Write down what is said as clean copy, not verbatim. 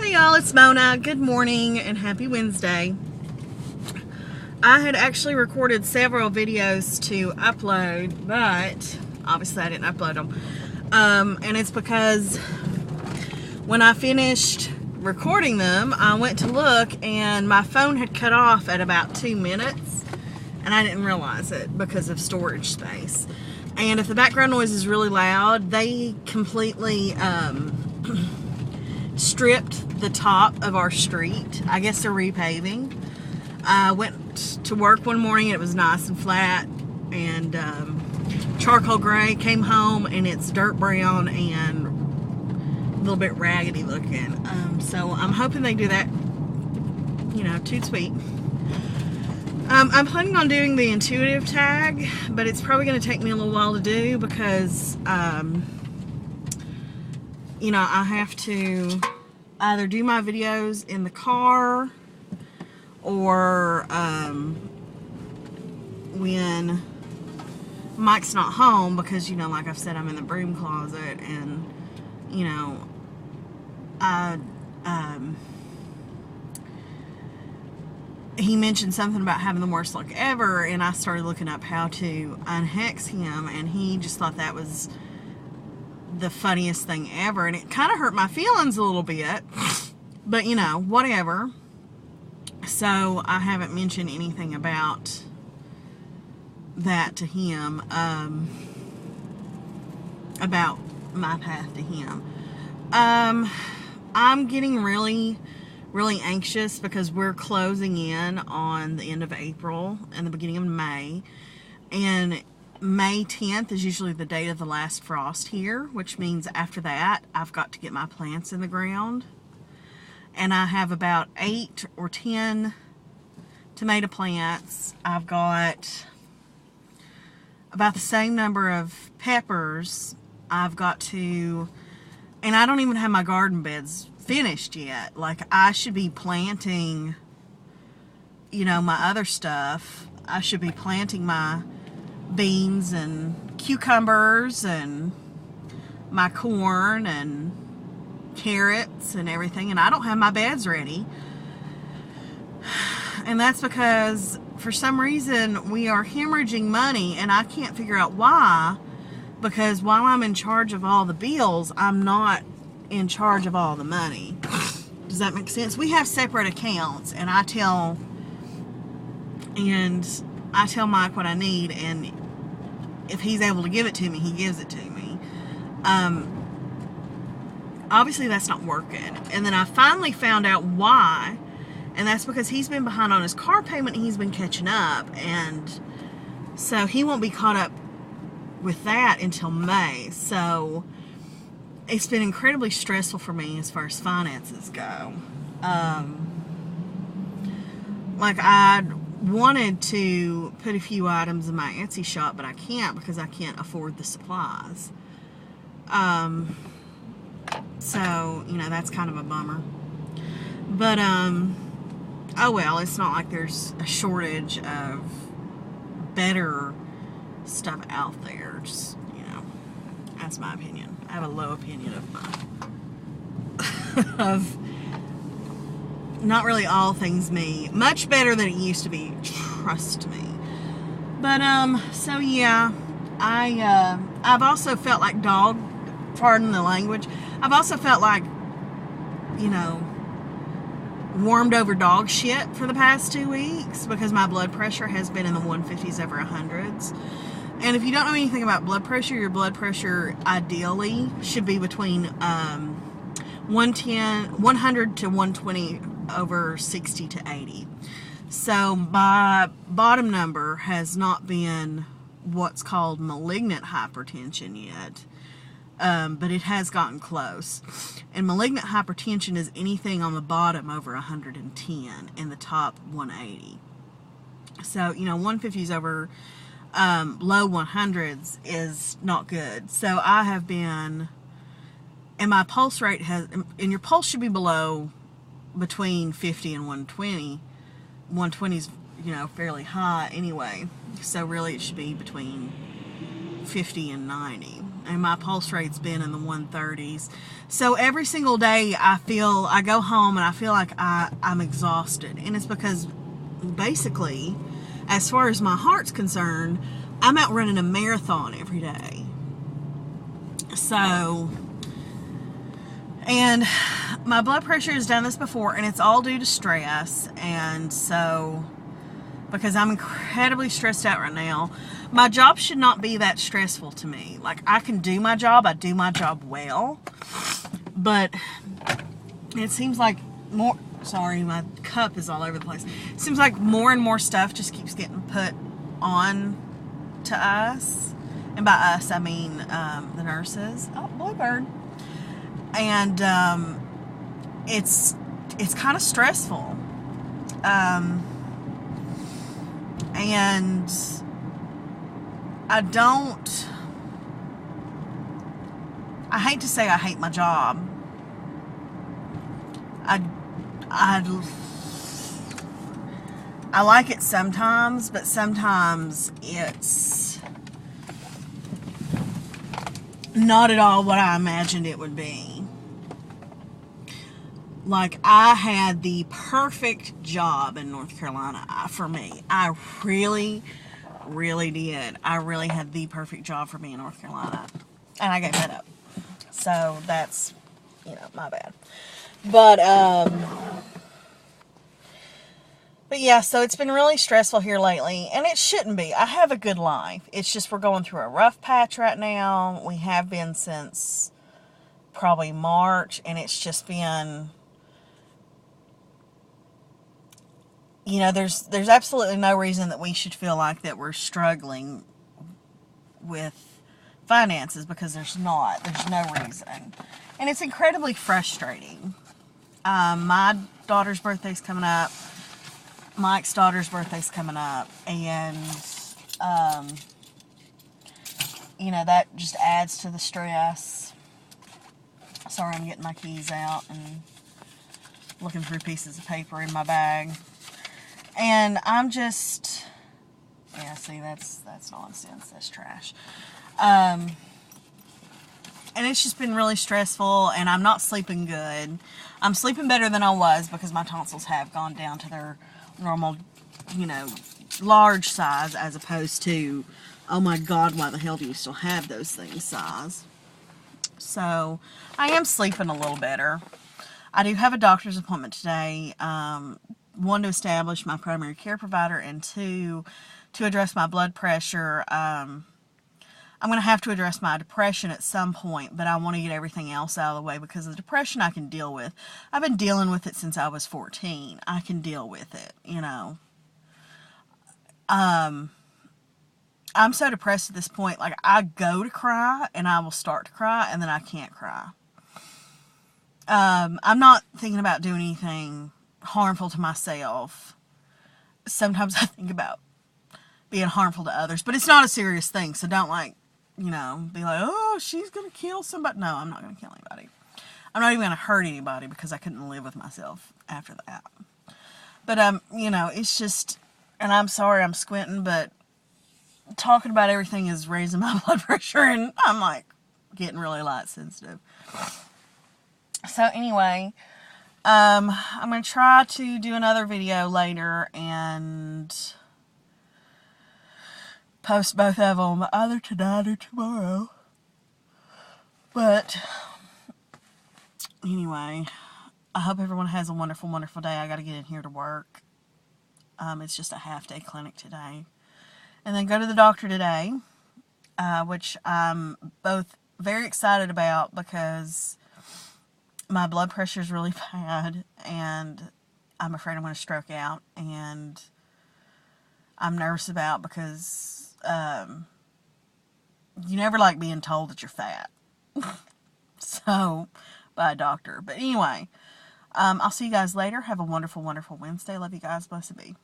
Hey y'all, it's Mona. Good morning and happy Wednesday. I had actually recorded several videos to upload, but obviously I didn't upload them. And it's because when I finished recording them, I went to look and my phone had cut off at about 2 minutes, and I didn't realize it because of storage space. And if the background noise is really loud, they completely stripped the top of our street. I guess they're repaving. I went to work one morning, it was nice and flat and charcoal gray. Came home and it's dirt brown and a little bit raggedy looking. So I'm hoping they do that, you know, toot sweet. I'm planning on doing the intuitive tag, but it's probably going to take me a little while to do because you know, I have to either do my videos in the car or when Mike's not home, because, you know, like I've said, I'm in the broom closet, and, you know, he mentioned something about having the worst luck ever, and I started looking up how to unhex him, and he just thought that was the funniest thing ever, and it kind of hurt my feelings a little bit, but you know, whatever. So I haven't mentioned anything about that to him, about my path to him. I'm getting really anxious because we're closing in on the end of April and the beginning of May, and May 10th is usually the date of the last frost here, which means after that I've got to get my plants in the ground. And I have about 8 or 10 tomato plants. I've got about the same number of peppers. I've got to, and I don't even have my garden beds finished yet. Like, I should be planting, you know, my other stuff. I should be planting my beans and cucumbers and my corn and carrots and everything, and I don't have my beds ready. And that's because for some reason we are hemorrhaging money, and I can't figure out why, because while I'm in charge of all the bills, I'm not in charge of all the money. Does that make sense? We have separate accounts, and I tell Mike what I need, and if he's able to give it to me, he gives it to me. Obviously that's not working. And then I finally found out why, and that's because he's been behind on his car payment and he's been catching up, and so he won't be caught up with that until May. So it's been incredibly stressful for me as far as finances go. Like, I wanted to put a few items in my Etsy shop, but I can't because I can't afford the supplies. So, you know, that's kind of a bummer. But, oh well, it's not like there's a shortage of better stuff out there. Just, you know, that's my opinion. I have a low opinion of of not really all things me. Much better than it used to be, trust me. But, so yeah, I've also felt like pardon the language, I've also felt like, you know, warmed over dog shit for the past 2 weeks because my blood pressure has been in the 150s over 100s. And if you don't know anything about blood pressure, your blood pressure ideally should be between 100 to 120 over 60 to 80. So my bottom number has not been what's called malignant hypertension yet, but it has gotten close. And malignant hypertension is anything on the bottom over 110 and the top 180. So, you know, 150s over low 100s is not good. So I have been, and my pulse rate has, and your pulse should be between 50 and 120. 120 is, you know, fairly high anyway. So really it should be between 50 and 90. and my pulse rate's been in the 130s. So every single day I go home and I feel like I'm exhausted. And it's because basically, as far as my heart's concerned, I'm out running a marathon every day. So, and my blood pressure has done this before, and it's all due to stress. And so, because I'm incredibly stressed out right now, my job should not be that stressful to me. Like, I can do my job, I do my job well, but it seems like more, sorry, my cup is all over the place. It seems like more and more stuff just keeps getting put on to us. And by us, I mean the nurses. Oh, Bluebird. And it's kind of stressful. And I hate to say I hate my job. I like it sometimes, but sometimes it's not at all what I imagined it would be. Like, I had the perfect job in North Carolina for me. I really, really did. I really had the perfect job for me in North Carolina. And I gave that up. So that's, my bad. But yeah, so it's been really stressful here lately, and it shouldn't be. I have a good life. It's just we're going through a rough patch right now. We have been since probably March, and it's just been, there's absolutely no reason that we should feel like that we're struggling with finances, because there's not. There's no reason. And it's incredibly frustrating. My daughter's birthday's coming up. Mike's daughter's birthday's coming up, and that just adds to the stress. Sorry, I'm getting my keys out and looking through pieces of paper in my bag, and I'm just, see, that's nonsense. That's trash. And it's just been really stressful, and I'm not sleeping good. I'm sleeping better than I was because my tonsils have gone down to their normal, large size, as opposed to, oh my God, why the hell do you still have those things size? So I am sleeping a little better. I do have a doctor's appointment today. One, to establish my primary care provider, and two, to address my blood pressure. I'm going to have to address my depression at some point, but I want to get everything else out of the way, because the depression I can deal with. I've been dealing with it since I was 14. I can deal with it, I'm so depressed at this point. Like, I go to cry, and I will start to cry, and then I can't cry. I'm not thinking about doing anything harmful to myself. Sometimes I think about being harmful to others, but it's not a serious thing, so don't, be like, oh, she's going to kill somebody. No, I'm not going to kill anybody. I'm not even going to hurt anybody, because I couldn't live with myself after that. But, it's just, and I'm sorry I'm squinting, but talking about everything is raising my blood pressure, and I'm, getting really light sensitive. So, anyway, I'm going to try to do another video later and post both of them either tonight or tomorrow. But anyway, I hope everyone has a wonderful, wonderful day. I got to get in here to work. It's just a half-day clinic today. And then go to the doctor today, which I'm both very excited about, because my blood pressure is really bad, and I'm afraid I'm going to stroke out, and I'm nervous about, because you never like being told that you're fat. So, by a doctor. But anyway, I'll see you guys later. Have a wonderful, wonderful Wednesday. Love you guys. Blessed be.